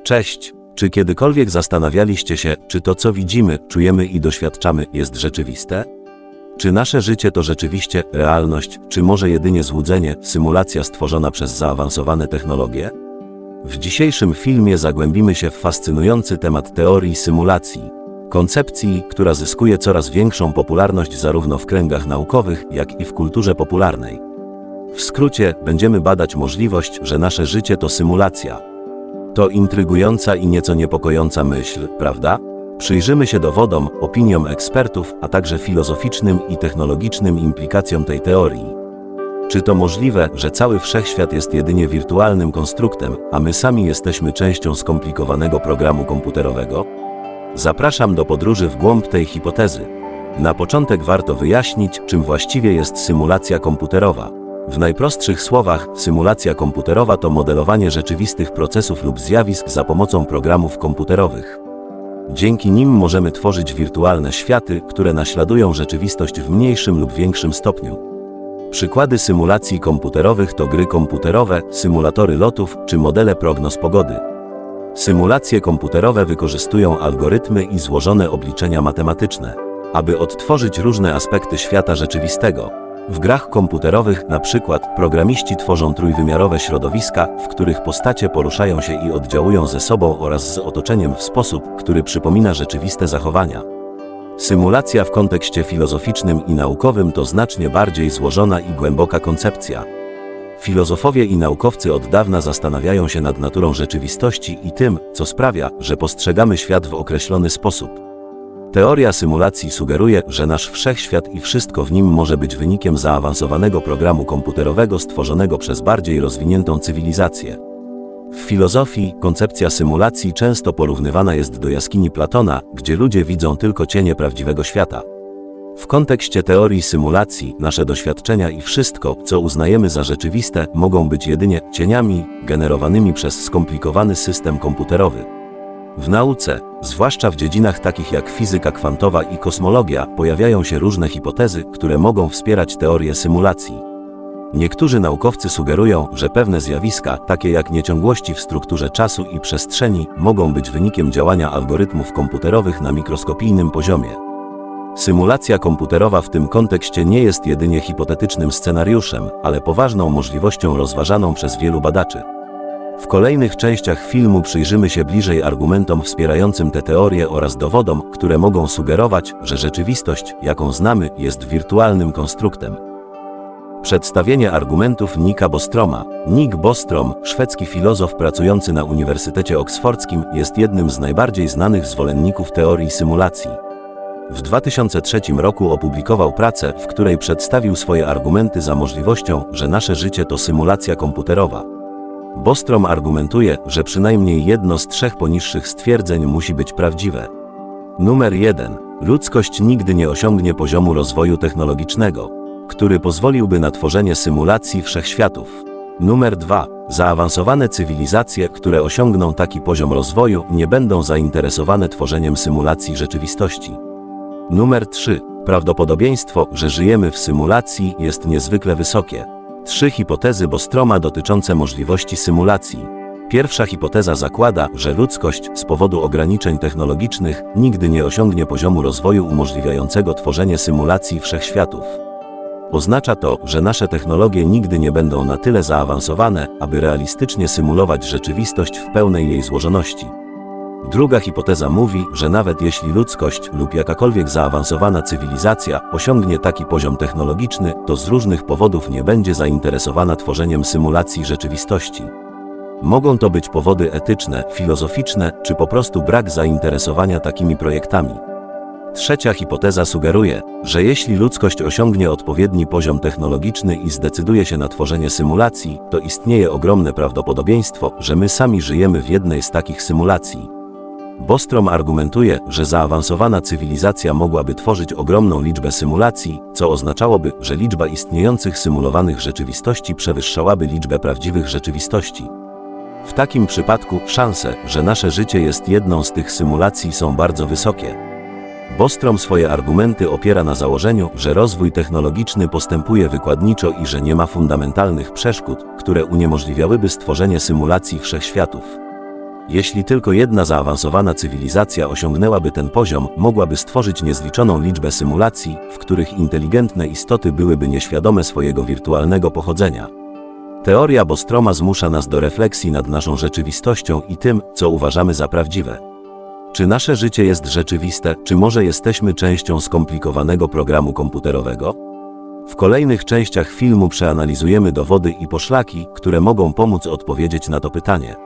Cześć! Czy kiedykolwiek zastanawialiście się, czy to, co widzimy, czujemy i doświadczamy, jest rzeczywiste? Czy nasze życie to rzeczywiście realność, czy może jedynie złudzenie, symulacja stworzona przez zaawansowane technologie? W dzisiejszym filmie zagłębimy się w fascynujący temat teorii symulacji, koncepcji, która zyskuje coraz większą popularność zarówno w kręgach naukowych, jak i w kulturze popularnej. W skrócie, będziemy badać możliwość, że nasze życie to symulacja. To intrygująca i nieco niepokojąca myśl, prawda? Przyjrzymy się dowodom, opiniom ekspertów, a także filozoficznym i technologicznym implikacjom tej teorii. Czy to możliwe, że cały wszechświat jest jedynie wirtualnym konstruktem, a my sami jesteśmy częścią skomplikowanego programu komputerowego? Zapraszam do podróży w głąb tej hipotezy. Na początek warto wyjaśnić, czym właściwie jest symulacja komputerowa. W najprostszych słowach, symulacja komputerowa to modelowanie rzeczywistych procesów lub zjawisk za pomocą programów komputerowych. Dzięki nim możemy tworzyć wirtualne światy, które naśladują rzeczywistość w mniejszym lub większym stopniu. Przykłady symulacji komputerowych to gry komputerowe, symulatory lotów czy modele prognoz pogody. Symulacje komputerowe wykorzystują algorytmy i złożone obliczenia matematyczne, aby odtworzyć różne aspekty świata rzeczywistego. W grach komputerowych, na przykład, programiści tworzą trójwymiarowe środowiska, w których postacie poruszają się i oddziałują ze sobą oraz z otoczeniem w sposób, który przypomina rzeczywiste zachowania. Symulacja w kontekście filozoficznym i naukowym to znacznie bardziej złożona i głęboka koncepcja. Filozofowie i naukowcy od dawna zastanawiają się nad naturą rzeczywistości i tym, co sprawia, że postrzegamy świat w określony sposób. Teoria symulacji sugeruje, że nasz wszechświat i wszystko w nim może być wynikiem zaawansowanego programu komputerowego stworzonego przez bardziej rozwiniętą cywilizację. W filozofii koncepcja symulacji często porównywana jest do jaskini Platona, gdzie ludzie widzą tylko cienie prawdziwego świata. W kontekście teorii symulacji nasze doświadczenia i wszystko, co uznajemy za rzeczywiste, mogą być jedynie cieniami generowanymi przez skomplikowany system komputerowy. W nauce, zwłaszcza w dziedzinach takich jak fizyka kwantowa i kosmologia, pojawiają się różne hipotezy, które mogą wspierać teorię symulacji. Niektórzy naukowcy sugerują, że pewne zjawiska, takie jak nieciągłości w strukturze czasu i przestrzeni, mogą być wynikiem działania algorytmów komputerowych na mikroskopijnym poziomie. Symulacja komputerowa w tym kontekście nie jest jedynie hipotetycznym scenariuszem, ale poważną możliwością rozważaną przez wielu badaczy. W kolejnych częściach filmu przyjrzymy się bliżej argumentom wspierającym tę teorię oraz dowodom, które mogą sugerować, że rzeczywistość, jaką znamy, jest wirtualnym konstruktem. Przedstawienie argumentów Nicka Bostroma. Nick Bostrom, szwedzki filozof pracujący na Uniwersytecie Oksfordzkim, jest jednym z najbardziej znanych zwolenników teorii symulacji. W 2003 roku opublikował pracę, w której przedstawił swoje argumenty za możliwością, że nasze życie to symulacja komputerowa. Bostrom argumentuje, że przynajmniej jedno z trzech poniższych stwierdzeń musi być prawdziwe. Numer 1. Ludzkość nigdy nie osiągnie poziomu rozwoju technologicznego, który pozwoliłby na tworzenie symulacji wszechświatów. Numer 2. Zaawansowane cywilizacje, które osiągną taki poziom rozwoju, nie będą zainteresowane tworzeniem symulacji rzeczywistości. Numer 3. Prawdopodobieństwo, że żyjemy w symulacji, jest niezwykle wysokie. 3 hipotezy Bostroma dotyczące możliwości symulacji. Pierwsza hipoteza zakłada, że ludzkość, z powodu ograniczeń technologicznych, nigdy nie osiągnie poziomu rozwoju umożliwiającego tworzenie symulacji wszechświatów. Oznacza to, że nasze technologie nigdy nie będą na tyle zaawansowane, aby realistycznie symulować rzeczywistość w pełnej jej złożoności. Druga hipoteza mówi, że nawet jeśli ludzkość lub jakakolwiek zaawansowana cywilizacja osiągnie taki poziom technologiczny, to z różnych powodów nie będzie zainteresowana tworzeniem symulacji rzeczywistości. Mogą to być powody etyczne, filozoficzne, czy po prostu brak zainteresowania takimi projektami. Trzecia hipoteza sugeruje, że jeśli ludzkość osiągnie odpowiedni poziom technologiczny i zdecyduje się na tworzenie symulacji, to istnieje ogromne prawdopodobieństwo, że my sami żyjemy w jednej z takich symulacji. Bostrom argumentuje, że zaawansowana cywilizacja mogłaby tworzyć ogromną liczbę symulacji, co oznaczałoby, że liczba istniejących symulowanych rzeczywistości przewyższałaby liczbę prawdziwych rzeczywistości. W takim przypadku szanse, że nasze życie jest jedną z tych symulacji, są bardzo wysokie. Bostrom swoje argumenty opiera na założeniu, że rozwój technologiczny postępuje wykładniczo i że nie ma fundamentalnych przeszkód, które uniemożliwiałyby stworzenie symulacji wszechświatów. Jeśli tylko jedna zaawansowana cywilizacja osiągnęłaby ten poziom, mogłaby stworzyć niezliczoną liczbę symulacji, w których inteligentne istoty byłyby nieświadome swojego wirtualnego pochodzenia. Teoria Bostroma zmusza nas do refleksji nad naszą rzeczywistością i tym, co uważamy za prawdziwe. Czy nasze życie jest rzeczywiste, czy może jesteśmy częścią skomplikowanego programu komputerowego? W kolejnych częściach filmu przeanalizujemy dowody i poszlaki, które mogą pomóc odpowiedzieć na to pytanie.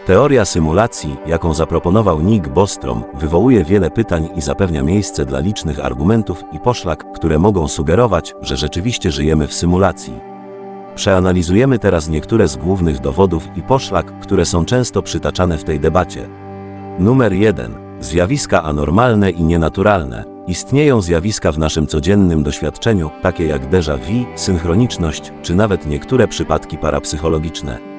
Teoria symulacji, jaką zaproponował Nick Bostrom, wywołuje wiele pytań i zapewnia miejsce dla licznych argumentów i poszlak, które mogą sugerować, że rzeczywiście żyjemy w symulacji. Przeanalizujemy teraz niektóre z głównych dowodów i poszlak, które są często przytaczane w tej debacie. Numer 1. Zjawiska anormalne i nienaturalne. Istnieją zjawiska w naszym codziennym doświadczeniu, takie jak déjà vu, synchroniczność, czy nawet niektóre przypadki parapsychologiczne,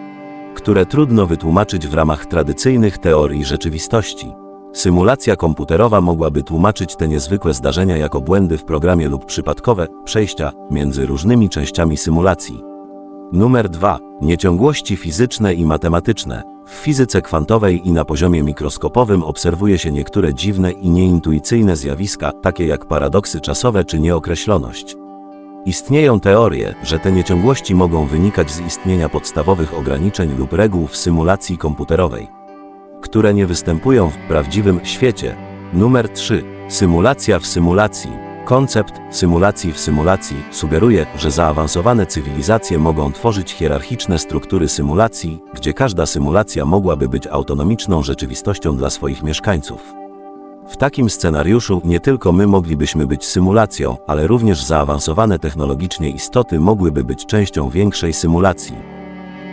które trudno wytłumaczyć w ramach tradycyjnych teorii rzeczywistości. Symulacja komputerowa mogłaby tłumaczyć te niezwykłe zdarzenia jako błędy w programie lub przypadkowe przejścia między różnymi częściami symulacji. Numer 2. Nieciągłości fizyczne i matematyczne. W fizyce kwantowej i na poziomie mikroskopowym obserwuje się niektóre dziwne i nieintuicyjne zjawiska, takie jak paradoksy czasowe czy nieokreśloność. Istnieją teorie, że te nieciągłości mogą wynikać z istnienia podstawowych ograniczeń lub reguł w symulacji komputerowej, które nie występują w prawdziwym świecie. Numer 3. Symulacja w symulacji. Koncept symulacji w symulacji sugeruje, że zaawansowane cywilizacje mogą tworzyć hierarchiczne struktury symulacji, gdzie każda symulacja mogłaby być autonomiczną rzeczywistością dla swoich mieszkańców. W takim scenariuszu nie tylko my moglibyśmy być symulacją, ale również zaawansowane technologicznie istoty mogłyby być częścią większej symulacji.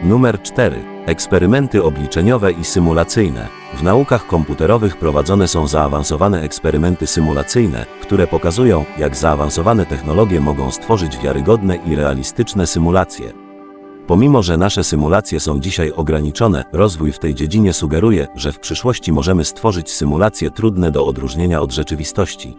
Numer 4. Eksperymenty obliczeniowe i symulacyjne. W naukach komputerowych prowadzone są zaawansowane eksperymenty symulacyjne, które pokazują, jak zaawansowane technologie mogą stworzyć wiarygodne i realistyczne symulacje. Pomimo że nasze symulacje są dzisiaj ograniczone, rozwój w tej dziedzinie sugeruje, że w przyszłości możemy stworzyć symulacje trudne do odróżnienia od rzeczywistości.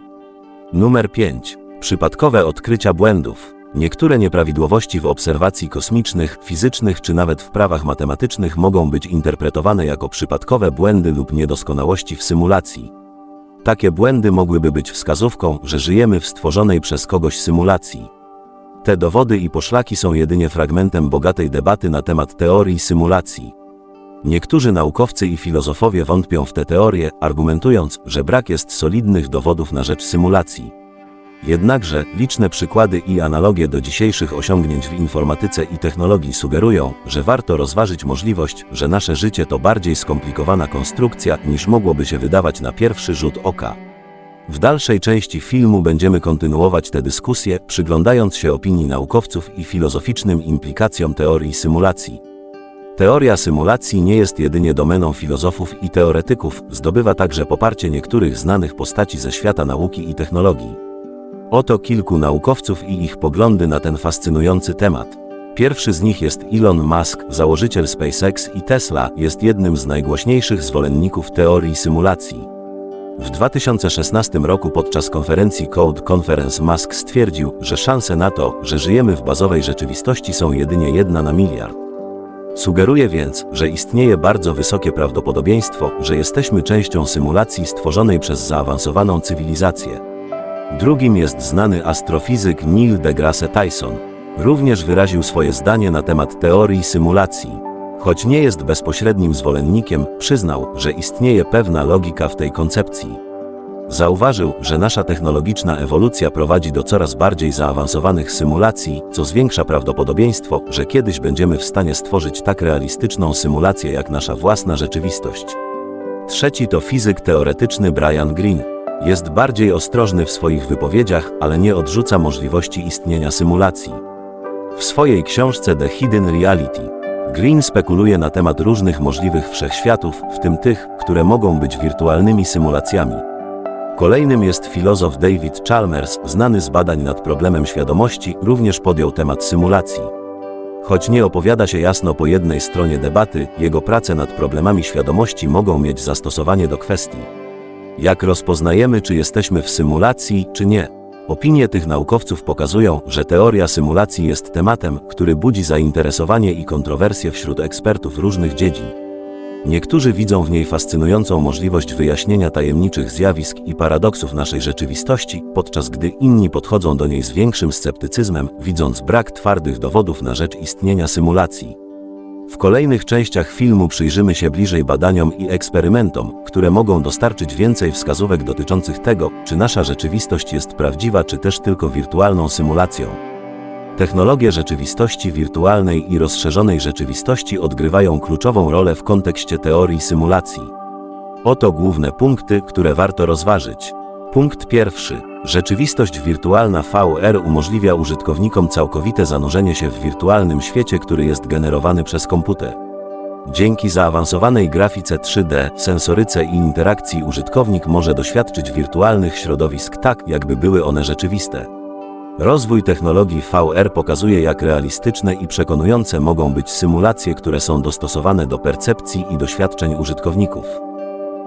Numer 5. Przypadkowe odkrycia błędów. Niektóre nieprawidłowości w obserwacji kosmicznych, fizycznych czy nawet w prawach matematycznych mogą być interpretowane jako przypadkowe błędy lub niedoskonałości w symulacji. Takie błędy mogłyby być wskazówką, że żyjemy w stworzonej przez kogoś symulacji. Te dowody i poszlaki są jedynie fragmentem bogatej debaty na temat teorii symulacji. Niektórzy naukowcy i filozofowie wątpią w te teorie, argumentując, że brak jest solidnych dowodów na rzecz symulacji. Jednakże liczne przykłady i analogie do dzisiejszych osiągnięć w informatyce i technologii sugerują, że warto rozważyć możliwość, że nasze życie to bardziej skomplikowana konstrukcja, niż mogłoby się wydawać na pierwszy rzut oka. W dalszej części filmu będziemy kontynuować tę dyskusję, przyglądając się opinii naukowców i filozoficznym implikacjom teorii symulacji. Teoria symulacji nie jest jedynie domeną filozofów i teoretyków, zdobywa także poparcie niektórych znanych postaci ze świata nauki i technologii. Oto kilku naukowców i ich poglądy na ten fascynujący temat. Pierwszy z nich jest Elon Musk, założyciel SpaceX i Tesla, jest jednym z najgłośniejszych zwolenników teorii symulacji. W 2016 roku podczas konferencji Code Conference Musk stwierdził, że szanse na to, że żyjemy w bazowej rzeczywistości są jedynie 1 na miliard. Sugeruje więc, że istnieje bardzo wysokie prawdopodobieństwo, że jesteśmy częścią symulacji stworzonej przez zaawansowaną cywilizację. Drugim jest znany astrofizyk Neil deGrasse Tyson. Również wyraził swoje zdanie na temat teorii symulacji. Choć nie jest bezpośrednim zwolennikiem, przyznał, że istnieje pewna logika w tej koncepcji. Zauważył, że nasza technologiczna ewolucja prowadzi do coraz bardziej zaawansowanych symulacji, co zwiększa prawdopodobieństwo, że kiedyś będziemy w stanie stworzyć tak realistyczną symulację jak nasza własna rzeczywistość. Trzeci to fizyk teoretyczny Brian Greene. Jest bardziej ostrożny w swoich wypowiedziach, ale nie odrzuca możliwości istnienia symulacji. W swojej książce The Hidden Reality Greene spekuluje na temat różnych możliwych wszechświatów, w tym tych, które mogą być wirtualnymi symulacjami. Kolejnym jest filozof David Chalmers, znany z badań nad problemem świadomości, również podjął temat symulacji. Choć nie opowiada się jasno po jednej stronie debaty, jego prace nad problemami świadomości mogą mieć zastosowanie do kwestii: jak rozpoznajemy, czy jesteśmy w symulacji, czy nie? Opinie tych naukowców pokazują, że teoria symulacji jest tematem, który budzi zainteresowanie i kontrowersje wśród ekspertów różnych dziedzin. Niektórzy widzą w niej fascynującą możliwość wyjaśnienia tajemniczych zjawisk i paradoksów naszej rzeczywistości, podczas gdy inni podchodzą do niej z większym sceptycyzmem, widząc brak twardych dowodów na rzecz istnienia symulacji. W kolejnych częściach filmu przyjrzymy się bliżej badaniom i eksperymentom, które mogą dostarczyć więcej wskazówek dotyczących tego, czy nasza rzeczywistość jest prawdziwa, czy też tylko wirtualną symulacją. Technologie rzeczywistości wirtualnej i rozszerzonej rzeczywistości odgrywają kluczową rolę w kontekście teorii symulacji. Oto główne punkty, które warto rozważyć. Punkt pierwszy. Rzeczywistość wirtualna VR umożliwia użytkownikom całkowite zanurzenie się w wirtualnym świecie, który jest generowany przez komputer. Dzięki zaawansowanej grafice 3D, sensoryce i interakcji użytkownik może doświadczyć wirtualnych środowisk tak, jakby były one rzeczywiste. Rozwój technologii VR pokazuje, jak realistyczne i przekonujące mogą być symulacje, które są dostosowane do percepcji i doświadczeń użytkowników.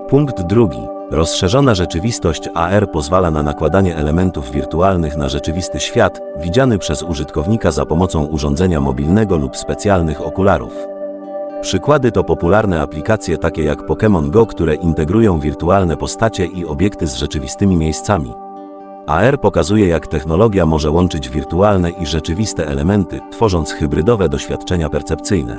Punkt drugi. Rozszerzona rzeczywistość AR pozwala na nakładanie elementów wirtualnych na rzeczywisty świat, widziany przez użytkownika za pomocą urządzenia mobilnego lub specjalnych okularów. Przykłady to popularne aplikacje takie jak Pokémon Go, które integrują wirtualne postacie i obiekty z rzeczywistymi miejscami. AR pokazuje, jak technologia może łączyć wirtualne i rzeczywiste elementy, tworząc hybrydowe doświadczenia percepcyjne.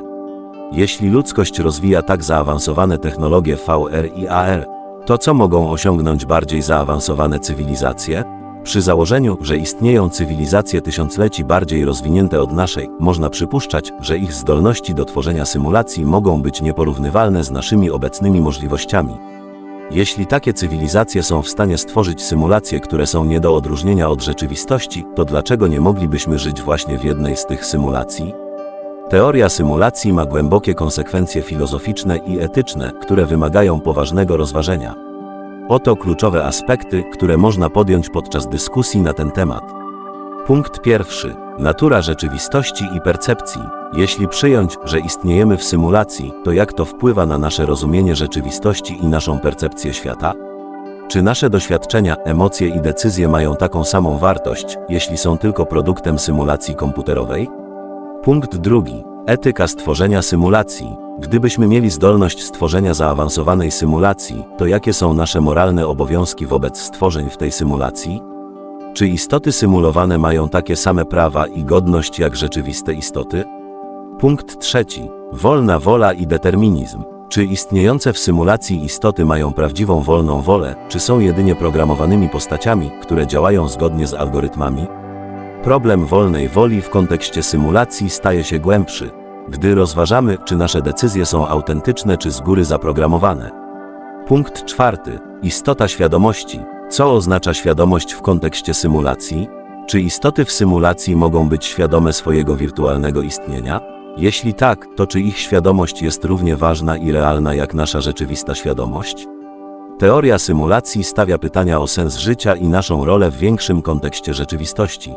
Jeśli ludzkość rozwija tak zaawansowane technologie VR i AR, to co mogą osiągnąć bardziej zaawansowane cywilizacje? Przy założeniu, że istnieją cywilizacje tysiącleci bardziej rozwinięte od naszej, można przypuszczać, że ich zdolności do tworzenia symulacji mogą być nieporównywalne z naszymi obecnymi możliwościami. Jeśli takie cywilizacje są w stanie stworzyć symulacje, które są nie do odróżnienia od rzeczywistości, to dlaczego nie moglibyśmy żyć właśnie w jednej z tych symulacji? Teoria symulacji ma głębokie konsekwencje filozoficzne i etyczne, które wymagają poważnego rozważenia. Oto kluczowe aspekty, które można podjąć podczas dyskusji na ten temat. Punkt pierwszy. Natura rzeczywistości i percepcji. Jeśli przyjąć, że istniejemy w symulacji, to jak to wpływa na nasze rozumienie rzeczywistości i naszą percepcję świata? Czy nasze doświadczenia, emocje i decyzje mają taką samą wartość, jeśli są tylko produktem symulacji komputerowej? Punkt drugi. Etyka stworzenia symulacji. Gdybyśmy mieli zdolność stworzenia zaawansowanej symulacji, to jakie są nasze moralne obowiązki wobec stworzeń w tej symulacji? Czy istoty symulowane mają takie same prawa i godność jak rzeczywiste istoty? Punkt trzeci. Wolna wola i determinizm. Czy istniejące w symulacji istoty mają prawdziwą wolną wolę, czy są jedynie programowanymi postaciami, które działają zgodnie z algorytmami? Problem wolnej woli w kontekście symulacji staje się głębszy, gdy rozważamy, czy nasze decyzje są autentyczne czy z góry zaprogramowane. Punkt czwarty. Istota świadomości. Co oznacza świadomość w kontekście symulacji? Czy istoty w symulacji mogą być świadome swojego wirtualnego istnienia? Jeśli tak, to czy ich świadomość jest równie ważna i realna jak nasza rzeczywista świadomość? Teoria symulacji stawia pytania o sens życia i naszą rolę w większym kontekście rzeczywistości.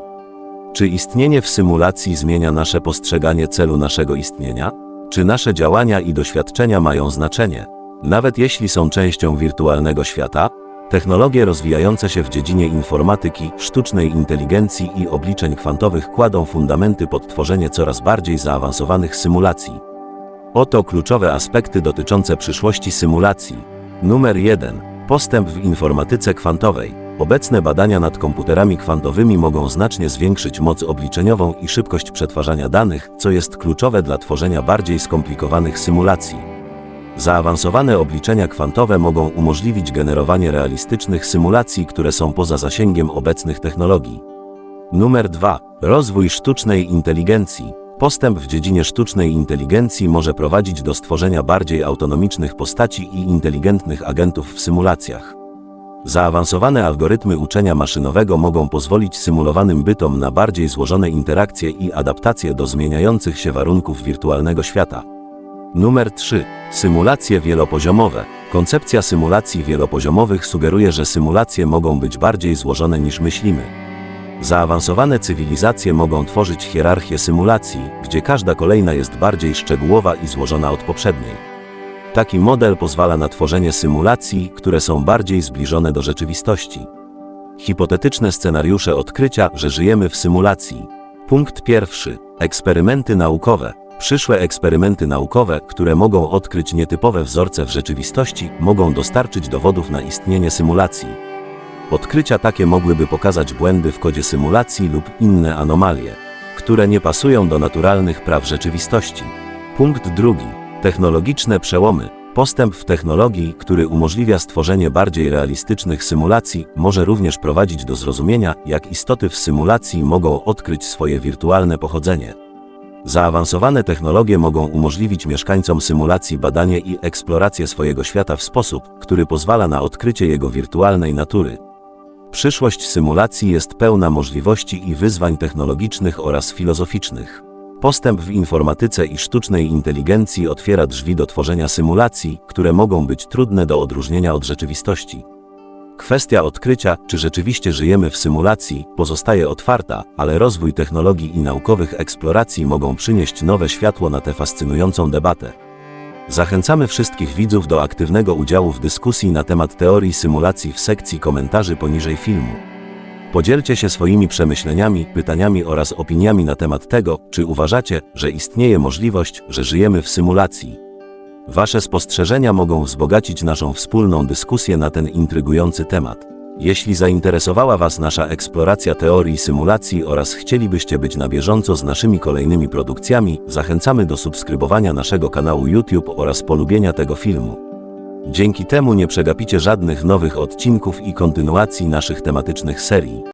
Czy istnienie w symulacji zmienia nasze postrzeganie celu naszego istnienia? Czy nasze działania i doświadczenia mają znaczenie, nawet jeśli są częścią wirtualnego świata? Technologie rozwijające się w dziedzinie informatyki, sztucznej inteligencji i obliczeń kwantowych kładą fundamenty pod tworzenie coraz bardziej zaawansowanych symulacji. Oto kluczowe aspekty dotyczące przyszłości symulacji. Numer 1. Postęp w informatyce kwantowej. Obecne badania nad komputerami kwantowymi mogą znacznie zwiększyć moc obliczeniową i szybkość przetwarzania danych, co jest kluczowe dla tworzenia bardziej skomplikowanych symulacji. Zaawansowane obliczenia kwantowe mogą umożliwić generowanie realistycznych symulacji, które są poza zasięgiem obecnych technologii. Numer 2. Rozwój sztucznej inteligencji. Postęp w dziedzinie sztucznej inteligencji może prowadzić do stworzenia bardziej autonomicznych postaci i inteligentnych agentów w symulacjach. Zaawansowane algorytmy uczenia maszynowego mogą pozwolić symulowanym bytom na bardziej złożone interakcje i adaptacje do zmieniających się warunków wirtualnego świata. Numer 3. Symulacje wielopoziomowe. Koncepcja symulacji wielopoziomowych sugeruje, że symulacje mogą być bardziej złożone niż myślimy. Zaawansowane cywilizacje mogą tworzyć hierarchię symulacji, gdzie każda kolejna jest bardziej szczegółowa i złożona od poprzedniej. Taki model pozwala na tworzenie symulacji, które są bardziej zbliżone do rzeczywistości. Hipotetyczne scenariusze odkrycia, że żyjemy w symulacji. Punkt pierwszy. Eksperymenty naukowe. Przyszłe eksperymenty naukowe, które mogą odkryć nietypowe wzorce w rzeczywistości, mogą dostarczyć dowodów na istnienie symulacji. Odkrycia takie mogłyby pokazać błędy w kodzie symulacji lub inne anomalie, które nie pasują do naturalnych praw rzeczywistości. Punkt drugi. Technologiczne przełomy. Postęp w technologii, który umożliwia stworzenie bardziej realistycznych symulacji, może również prowadzić do zrozumienia, jak istoty w symulacji mogą odkryć swoje wirtualne pochodzenie. Zaawansowane technologie mogą umożliwić mieszkańcom symulacji badanie i eksplorację swojego świata w sposób, który pozwala na odkrycie jego wirtualnej natury. Przyszłość symulacji jest pełna możliwości i wyzwań technologicznych oraz filozoficznych. Postęp w informatyce i sztucznej inteligencji otwiera drzwi do tworzenia symulacji, które mogą być trudne do odróżnienia od rzeczywistości. Kwestia odkrycia, czy rzeczywiście żyjemy w symulacji, pozostaje otwarta, ale rozwój technologii i naukowych eksploracji mogą przynieść nowe światło na tę fascynującą debatę. Zachęcamy wszystkich widzów do aktywnego udziału w dyskusji na temat teorii symulacji w sekcji komentarzy poniżej filmu. Podzielcie się swoimi przemyśleniami, pytaniami oraz opiniami na temat tego, czy uważacie, że istnieje możliwość, że żyjemy w symulacji. Wasze spostrzeżenia mogą wzbogacić naszą wspólną dyskusję na ten intrygujący temat. Jeśli zainteresowała Was nasza eksploracja teorii symulacji oraz chcielibyście być na bieżąco z naszymi kolejnymi produkcjami, zachęcamy do subskrybowania naszego kanału YouTube oraz polubienia tego filmu. Dzięki temu nie przegapicie żadnych nowych odcinków i kontynuacji naszych tematycznych serii.